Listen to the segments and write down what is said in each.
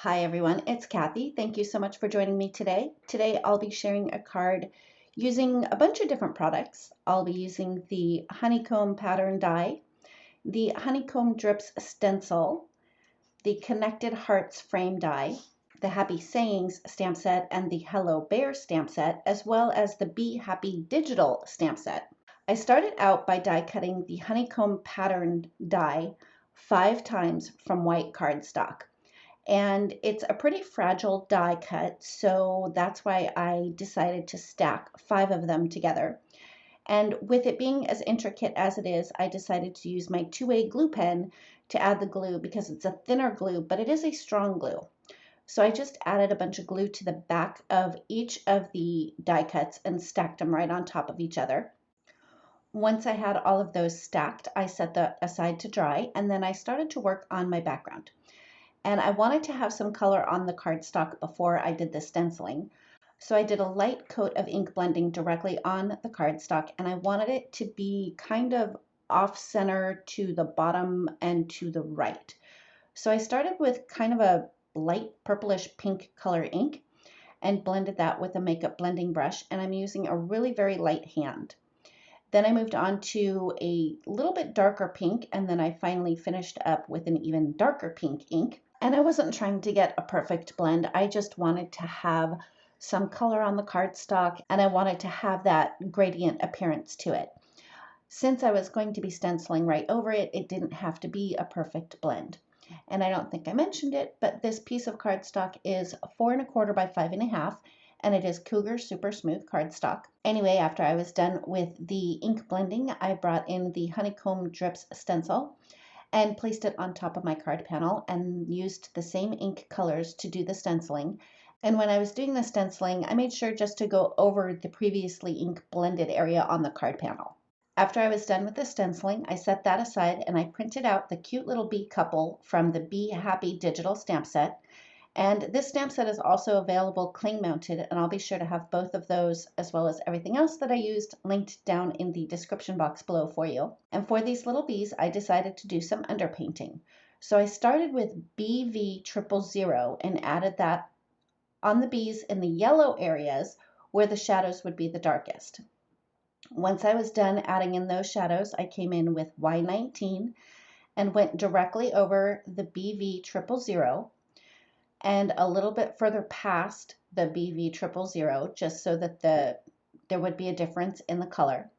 Hi everyone, it's Kathy. Thank you so much for joining me today. Today I'll be sharing a card using a bunch of different products. I'll be using the Honeycomb Pattern Die, the Honeycomb Drips Stencil, the Connected Hearts Frame Die, the Happy Sayings stamp set, and the Hello Bear stamp set, as well as the Be Happy Digital stamp set. I started out by die cutting the Honeycomb Pattern Die 5 times from white cardstock. And it's a pretty fragile die cut, so that's why I decided to stack 5 of them together. And with it being as intricate as it is, I decided to use my 2A glue pen to add the glue because it's a thinner glue, but it is a strong glue. So I just added a bunch of glue to the back of each of the die cuts and stacked them right on top of each other. Once I had all of those stacked, I set that aside to dry, and then I started to work on my background. And I wanted to have some color on the cardstock before I did the stenciling. So I did a light coat of ink blending directly on the cardstock, and I wanted it to be kind of off center to the bottom and to the right. So I started with kind of a light purplish pink color ink and blended that with a makeup blending brush, and I'm using a really very light hand. Then I moved on to a little bit darker pink, and then I finally finished up with an even darker pink ink. And I wasn't trying to get a perfect blend. I just wanted to have some color on the cardstock, and I wanted to have that gradient appearance to it. Since I was going to be stenciling right over it, it didn't have to be a perfect blend. And I don't think I mentioned it, but this piece of cardstock is 4 1/4 by 5 1/2, and it is Cougar Super Smooth cardstock. Anyway, after I was done with the ink blending, I brought in the Honeycomb Drips Stencil and placed it on top of my card panel and used the same ink colors to do the stenciling. And when I was doing the stenciling, I made sure just to go over the previously ink blended area on the card panel. After I was done with the stenciling, I set that aside and I printed out the cute little bee couple from the Be Happy digital stamp set. And this stamp set is also available cling mounted, and I'll be sure to have both of those as well as everything else that I used linked down in the description box below for you. And for these little bees, I decided to do some underpainting. So I started with BV000 and added that on the bees in the yellow areas where the shadows would be the darkest. Once I was done adding in those shadows, I came in with Y19 and went directly over the BV000 and a little bit further past the BV000, just so that there would be a difference in the color.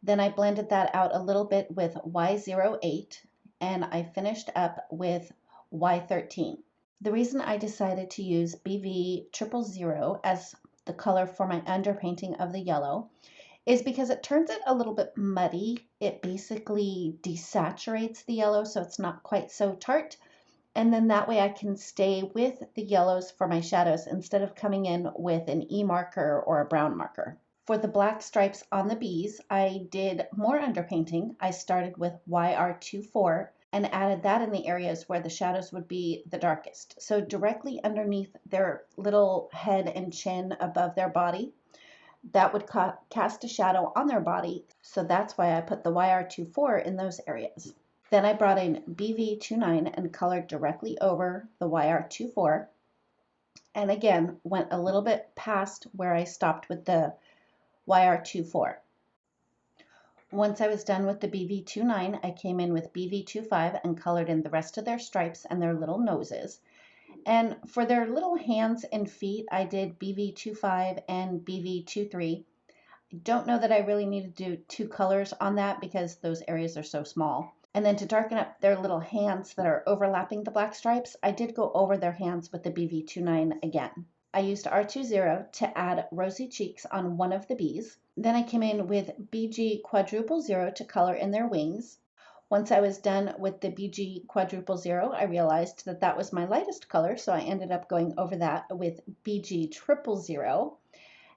Then I blended that out a little bit with Y08, and I finished up with Y13. The reason I decided to use BV000 as the color for my underpainting of the yellow is because it turns it a little bit muddy. It basically desaturates the yellow so it's not quite so tart. And then that way I can stay with the yellows for my shadows instead of coming in with an E marker or a brown marker. For the black stripes on the bees, I did more underpainting. I started with YR24 and added that in the areas where the shadows would be the darkest. So directly underneath their little head and chin above their body, that would cast a shadow on their body. So that's why I put the YR24 in those areas. Then I brought in BV29 and colored directly over the YR24, and again went a little bit past where I stopped with the YR24. Once I was done with the BV29, I came in with BV25 and colored in the rest of their stripes and their little noses. And for their little hands and feet, I did BV25 and BV23. I don't know that I really need to do 2 colors on that because those areas are so small. And then to darken up their little hands that are overlapping the black stripes, I did go over their hands with the BV29 again. I used R20 to add rosy cheeks on one of the bees. Then I came in with BG000 to color in their wings. Once I was done with the BG000, I realized that that was my lightest color, so I ended up going over that with BG000.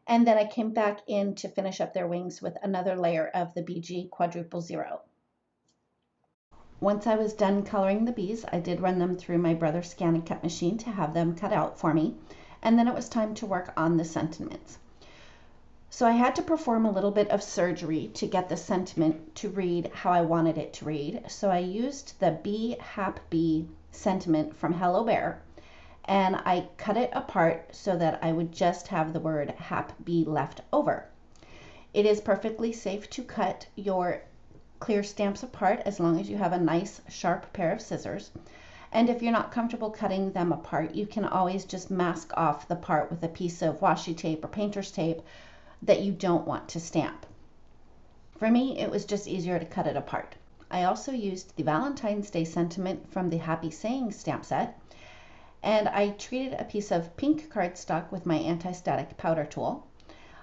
And then I came back in to finish up their wings with another layer of the BG000. Once I was done coloring the bees, I did run them through my Brother Scan and Cut machine to have them cut out for me, and then it was time to work on the sentiments. So I had to perform a little bit of surgery to get the sentiment to read how I wanted it to read. So I used the Be Happy sentiment from Hello Bear, and I cut it apart so that I would just have the word happy left over. It is perfectly safe to cut your clear stamps apart as long as you have a nice sharp pair of scissors. And if you're not comfortable cutting them apart, you can always just mask off the part with a piece of washi tape or painter's tape that you don't want to stamp. For me, it was just easier to cut it apart. I also used the Valentine's Day sentiment from the Happy Saying stamp set, and I treated a piece of pink cardstock with my anti-static powder tool.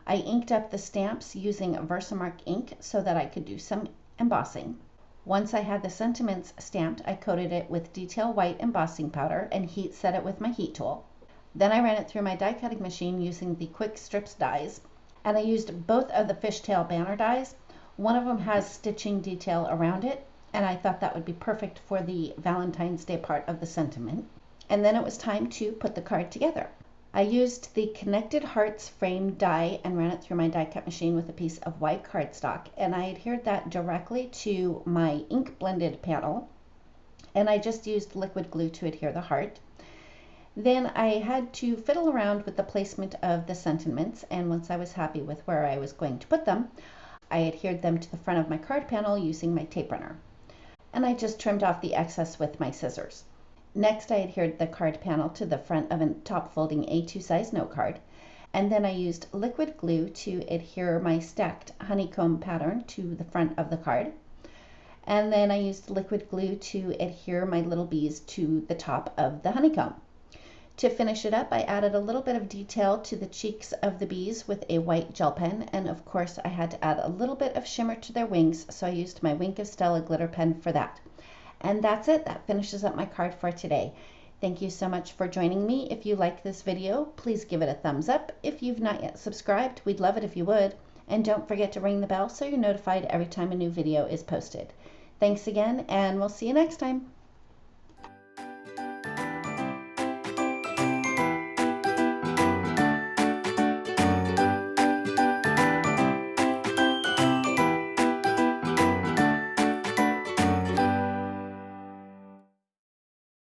I inked up the stamps using VersaMark ink so that I could do some embossing. Once I had the sentiments stamped, I coated it with detail white embossing powder and heat set it with my heat tool. Then I ran it through my die cutting machine using the Quick Strips dies, and I used both of the fishtail banner dies. One of them has stitching detail around it, and I thought that would be perfect for the Valentine's Day part of the sentiment. And then it was time to put the card together. I used the Connected Hearts frame die and ran it through my die cut machine with a piece of white cardstock, and I adhered that directly to my ink blended panel, and I just used liquid glue to adhere the heart. Then I had to fiddle around with the placement of the sentiments, and once I was happy with where I was going to put them, I adhered them to the front of my card panel using my tape runner. And I just trimmed off the excess with my scissors. Next, I adhered the card panel to the front of a top folding A2 size note card, and then I used liquid glue to adhere my stacked honeycomb pattern to the front of the card. And then I used liquid glue to adhere my little bees to the top of the honeycomb. To finish it up, I added a little bit of detail to the cheeks of the bees with a white gel pen, and of course I had to add a little bit of shimmer to their wings, so I used my Wink of Stella glitter pen for that. And that's it. That finishes up my card for today. Thank you so much for joining me. If you like this video, please give it a thumbs up. If you've not yet subscribed, we'd love it if you would. And don't forget to ring the bell so you're notified every time a new video is posted. Thanks again, and we'll see you next time.